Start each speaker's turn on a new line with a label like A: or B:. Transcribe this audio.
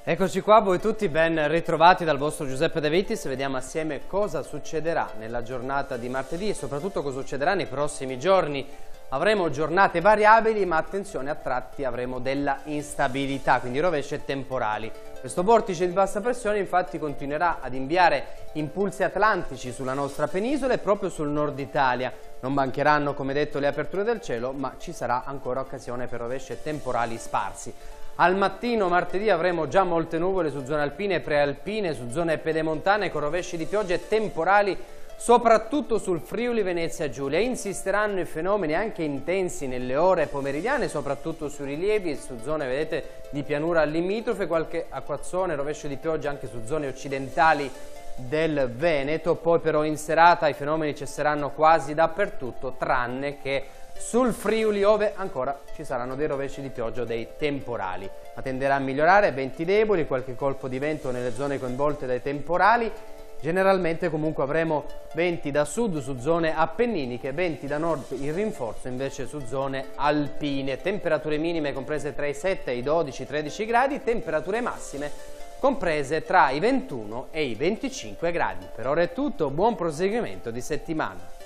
A: Eccoci qua, voi tutti ben ritrovati dal vostro Giuseppe De Vitis. Vediamo assieme cosa succederà nella giornata di martedì e soprattutto cosa succederà nei prossimi giorni. Avremo giornate variabili, ma attenzione, a tratti avremo della instabilità, quindi rovesci e temporali. Questo vortice di bassa pressione infatti continuerà ad inviare impulsi atlantici sulla nostra penisola e proprio sul nord Italia. Non mancheranno, come detto, le aperture del cielo, ma ci sarà ancora occasione per rovesci e temporali sparsi. Al mattino martedì avremo già molte nuvole su zone alpine e prealpine, su zone pedemontane con rovesci di pioggia e temporali soprattutto sul Friuli Venezia Giulia. Insisteranno i fenomeni anche intensi nelle ore pomeridiane, soprattutto sui rilievi e su zone, vedete, di pianura limitrofe, qualche acquazzone, rovescio di pioggia anche su zone occidentali del Veneto. Poi però in serata i fenomeni cesseranno quasi dappertutto, tranne che sul Friuli, ove ancora ci saranno dei rovesci di pioggia o dei temporali. Ma tenderà a migliorare, venti deboli, qualche colpo di vento nelle zone coinvolte dai temporali. Generalmente comunque avremo venti da sud su zone appenniniche, venti da nord in rinforzo invece su zone alpine. Temperature minime comprese tra i 7 e i 12-13 gradi, temperature massime comprese tra i 21 e i 25 gradi. Per ora è tutto, buon proseguimento di settimana.